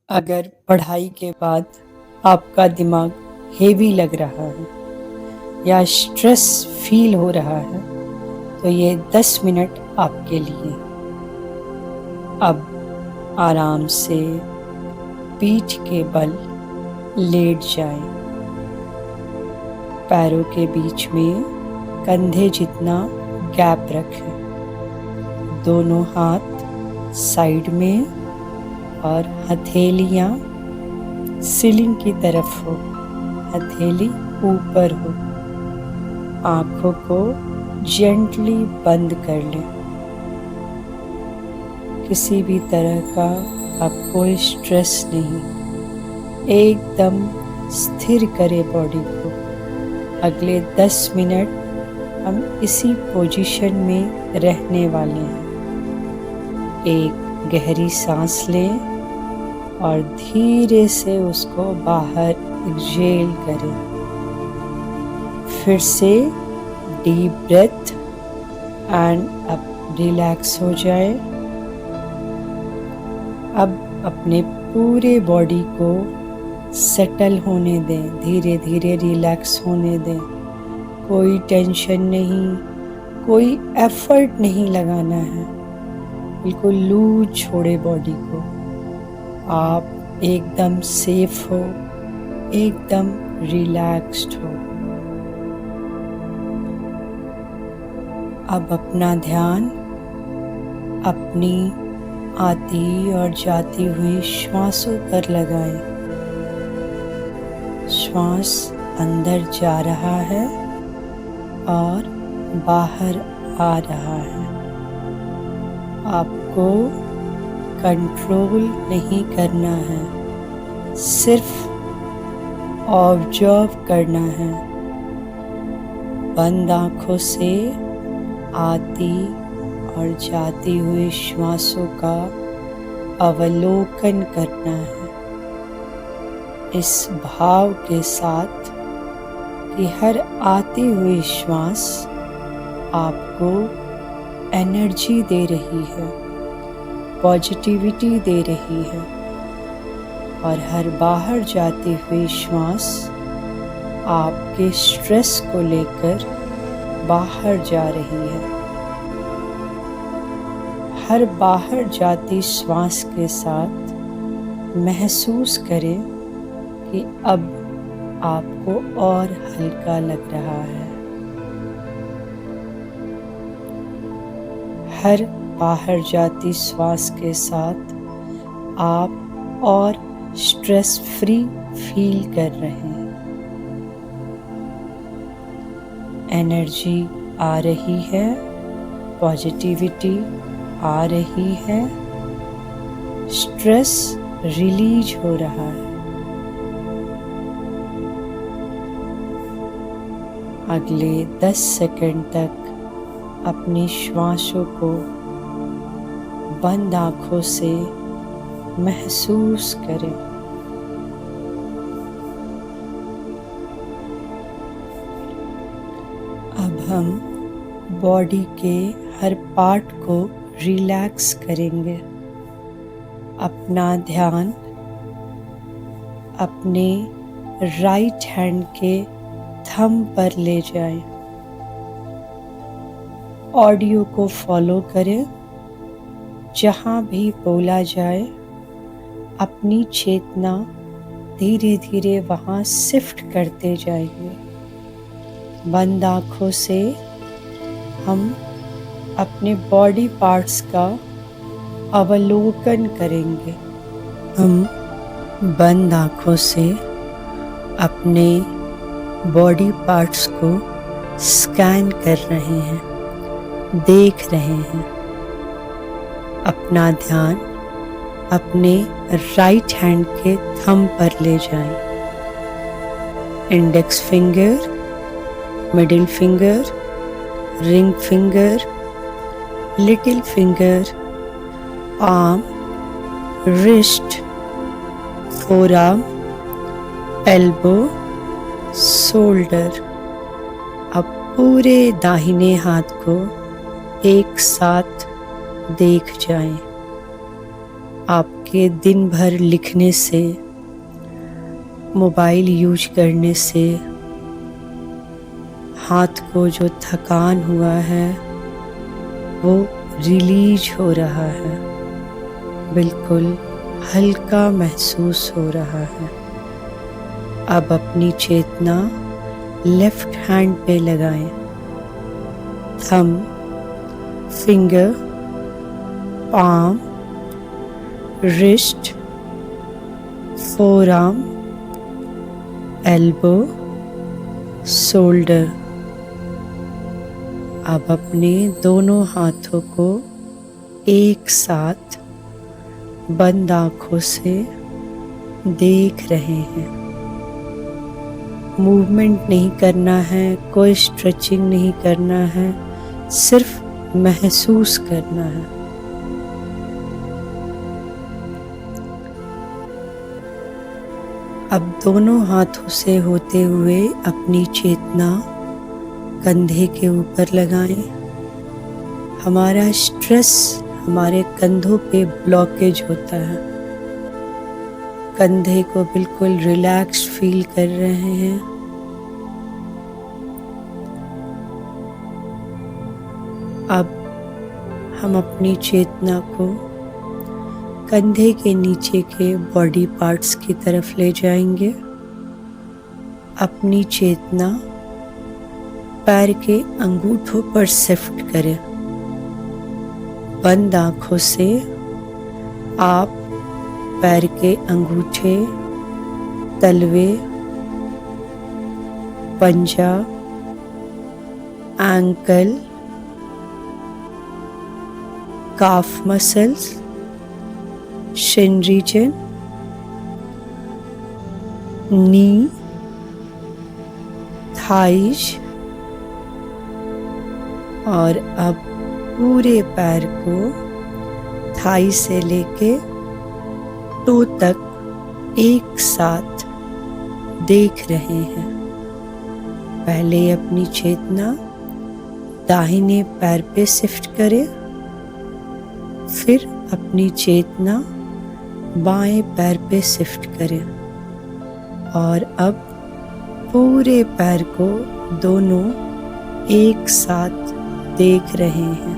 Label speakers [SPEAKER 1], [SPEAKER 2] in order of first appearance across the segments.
[SPEAKER 1] अगर पढ़ाई के बाद आपका दिमाग हेवी लग रहा है या स्ट्रेस फील हो रहा है तो ये 10 मिनट आपके लिए। अब आराम से पीठ के बल लेट जाएं। पैरों के बीच में कंधे जितना गैप रखें। दोनों हाथ साइड में और हथेलियाँ सीलिंग की तरफ हो, हथेली ऊपर हो। आँखों को जेंटली बंद कर लें। किसी भी तरह का अब कोई स्ट्रेस नहीं, एकदम स्थिर करें बॉडी को। अगले 10 मिनट हम इसी पोजीशन में रहने वाले हैं। एक गहरी सांस लें और धीरे से उसको बाहर एक्सहेल करें। फिर से डीप ब्रेथ एंड अब रिलैक्स हो जाए। अब अपने पूरे बॉडी को सेटल होने दें, धीरे धीरे रिलैक्स होने दें। कोई टेंशन नहीं, कोई एफर्ट नहीं लगाना है। बिल्कुल लूज छोड़े बॉडी को। आप एकदम सेफ हो, एकदम रिलैक्स्ड हो। अब अपना ध्यान अपनी आती और जाती हुई श्वासों पर लगाएं। श्वास अंदर जा रहा है और बाहर आ रहा है। आपको कंट्रोल नहीं करना है, सिर्फ ऑब्जर्व करना है। बंद आँखों से आती और जाती हुई श्वासों का अवलोकन करना है, इस भाव के साथ कि हर आती हुई श्वास आपको एनर्जी दे रही है, पॉजिटिविटी दे रही है, और हर बाहर जाती हुई श्वास आपके स्ट्रेस को लेकर बाहर जा रही है। हर बाहर जाती श्वास के साथ महसूस करें कि अब आपको और हल्का लग रहा है। हर बाहर जाती श्वास के साथ आप और स्ट्रेस फ्री फील कर रहे हैं। एनर्जी आ रही है, पॉजिटिविटी आ रही है, स्ट्रेस रिलीज हो रहा है। अगले 10 सेकंड तक अपनी श्वासों को बंद आँखों से महसूस करें। अब हम बॉडी के हर पार्ट को रिलैक्स करेंगे। अपना ध्यान अपने राइट हैंड के थंब पर ले जाएं। ऑडियो को फॉलो करें। जहाँ भी बोला जाए अपनी चेतना धीरे धीरे वहाँ शिफ्ट करते जाएंगे। बंद आँखों से हम अपने बॉडी पार्ट्स का अवलोकन करेंगे। हम बंद आँखों से अपने बॉडी पार्ट्स को स्कैन कर रहे हैं, देख रहे हैं। अपना ध्यान अपने राइट हैंड के थंब पर ले जाएं। Index finger, middle finger, ring finger, little finger, arm, wrist, forearm, elbow, shoulder. अब पूरे दाहिने हाथ को एक साथ देख जाएं। आप के दिन भर लिखने से, मोबाइल यूज करने से हाथ को जो थकान हुआ है वो रिलीज हो रहा है, बिल्कुल हल्का महसूस हो रहा है। अब अपनी चेतना लेफ्ट हैंड पे लगाएं। Thumb, finger, palm, wrist, forearm, elbow, shoulder. अब अपने दोनों हाथों को एक साथ बंद आंखों से देख रहे हैं। मूवमेंट नहीं करना है, कोई स्ट्रेचिंग नहीं करना है, सिर्फ महसूस करना है। अब दोनों हाथों से होते हुए अपनी चेतना कंधे के ऊपर लगाएं। हमारा स्ट्रेस हमारे कंधों पे ब्लॉकेज होता है। कंधे को बिल्कुल रिलैक्स फील कर रहे हैं। अब हम अपनी चेतना को कंधे के नीचे के बॉडी पार्ट्स की तरफ ले जाएंगे। अपनी चेतना पैर के अंगूठों पर शिफ्ट करें। बंद आंखों से आप पैर के अंगूठे, तलवे, पंजा, ankle, calf muscles, shin region, knee, thighs और अब पूरे पैर को थाई से लेके टो तक एक साथ देख रहे हैं। पहले अपनी चेतना दाहिने पैर पे शिफ्ट करें, फिर अपनी चेतना बाएं पैर पे शिफ्ट करें और अब पूरे पैर को दोनों एक साथ देख रहे हैं।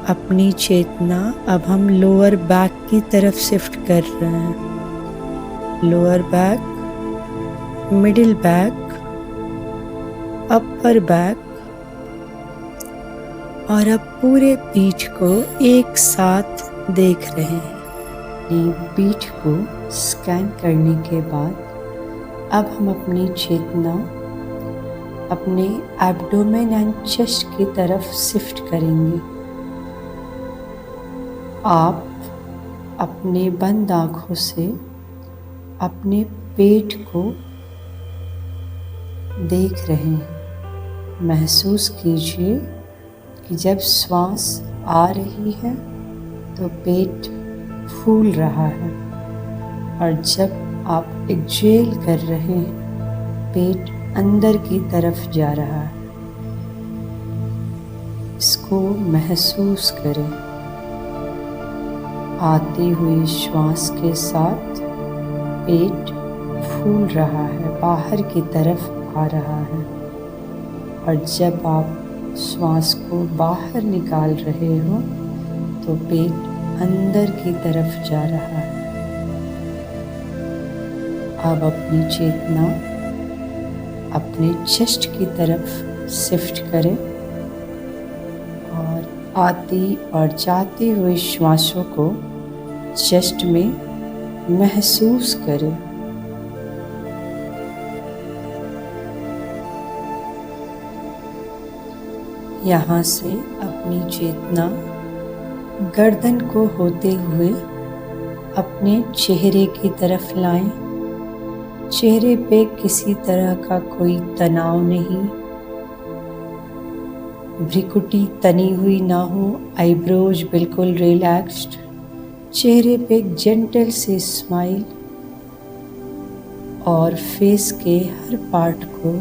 [SPEAKER 1] अपनी चेतना अब हम लोअर बैक की तरफ शिफ्ट कर रहे हैं। Lower back, middle back, upper back और अब पूरे पीठ को एक साथ देख रहे हैं। पीठ को स्कैन करने के बाद अब हम अपनी चेतना अपने एब्डोमेन एंड चेस्ट की तरफ शिफ्ट करेंगे। आप अपने बंद आंखों से अपने पेट को देख रहे हैं। महसूस कीजिए कि जब श्वास आ रही है तो पेट फूल रहा है और जब आप एक्सहेल कर रहे हैं पेट अंदर की तरफ जा रहा है। इसको महसूस करें। आती हुई श्वास के साथ पेट फूल रहा है, बाहर की तरफ आ रहा है और जब आप श्वास को बाहर निकाल रहे हो तो पेट अंदर की तरफ जा रहा है। अब अपनी चेतना अपने चेस्ट की तरफ शिफ्ट करें और आती और जाती हुई श्वासों को चेस्ट में महसूस करें। यहाँ से अपनी चेतना गर्दन को होते हुए अपने चेहरे की तरफ लाएं। चेहरे पे किसी तरह का कोई तनाव नहीं, भ्रिकुटी तनी हुई ना हो, आईब्रोज बिल्कुल रिलैक्स्ड, चेहरे पे एक जेंटल सी स्माइल और फेस के हर पार्ट को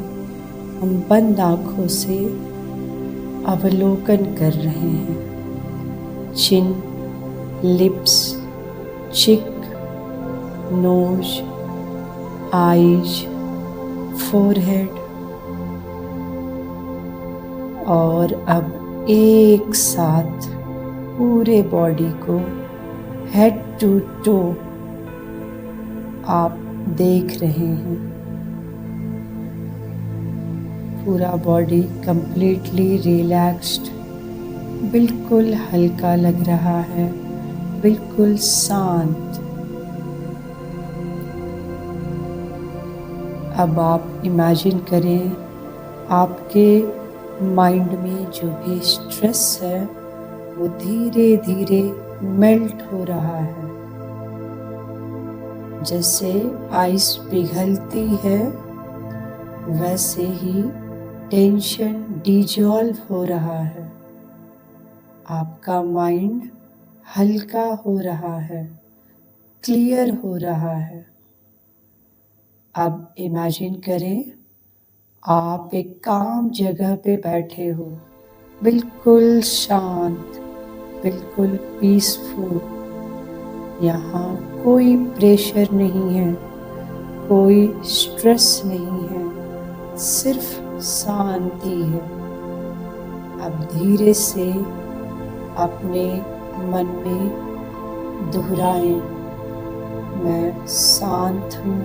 [SPEAKER 1] हम बंद आंखों से अवलोकन कर रहे हैं। चिन, लिप्स, चिक, नोज, आईज, फोरहेड, और अब एक साथ पूरे बॉडी को हेड टू टो आप देख रहे हैं। पूरा बॉडी कंप्लीटली रिलैक्स्ड, बिल्कुल हल्का लग रहा है, बिल्कुल शांत। अब आप इमेजिन करें आपके माइंड में जो भी स्ट्रेस है वो धीरे धीरे मेल्ट हो रहा है। जैसे आइस पिघलती है वैसे ही टेंशन डिजॉल्व हो रहा है। आपका माइंड हल्का हो रहा है, क्लियर हो रहा है। अब इमेजिन करें आप एक काम जगह पे बैठे हो, बिल्कुल शांत, बिल्कुल पीसफुल। यहाँ कोई प्रेशर नहीं है, कोई स्ट्रेस नहीं है, सिर्फ शांति है। अब धीरे से अपने मन में दोहराएं, मैं शांत हूँ,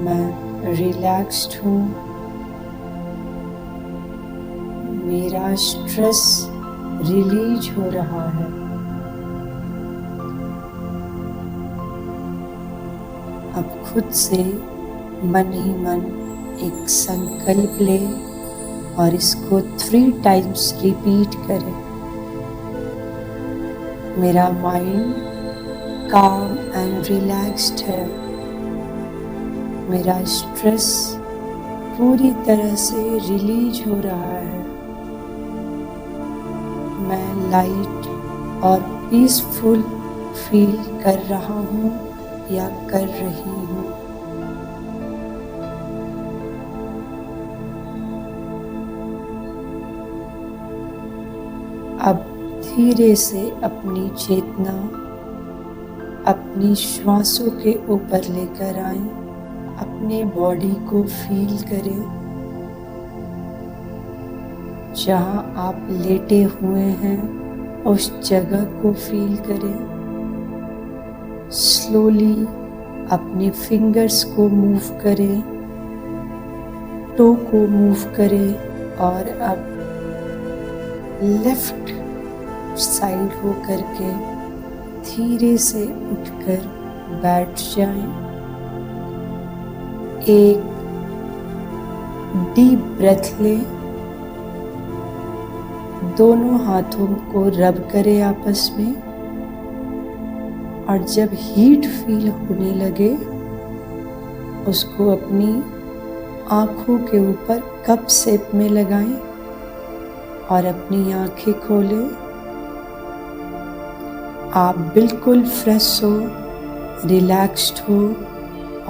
[SPEAKER 1] मैं रिलैक्स्ड हूँ, मेरा स्ट्रेस रिलीज हो रहा है। अब खुद से मन ही मन एक संकल्प ले और इसको 3 टाइम्स रिपीट करें। मेरा माइंड काम एंड रिलैक्स्ड है, मेरा स्ट्रेस पूरी तरह से रिलीज हो रहा है, मैं लाइट और पीसफुल फील कर रहा हूँ या कर रही हूँ। अब धीरे से अपनी चेतना अपनी श्वासों के ऊपर लेकर आएं, अपने बॉडी को फील करें। जहाँ आप लेटे हुए हैं उस जगह को फील करें। स्लोली अपने फिंगर्स को मूव करें, टो को मूव करें और अब लेफ्ट साइड हो करके धीरे से उठकर बैठ जाएं। एक डीप ब्रेथ लें, दोनों हाथों को रब करें आपस में और जब हीट फील होने लगे उसको अपनी आँखों के ऊपर कप शेप में लगाएं और अपनी आँखें खोलें। आप बिल्कुल फ्रेश हो, रिलैक्स्ड हो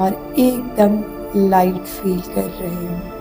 [SPEAKER 1] और एकदम लाइट फील कर रहे हो।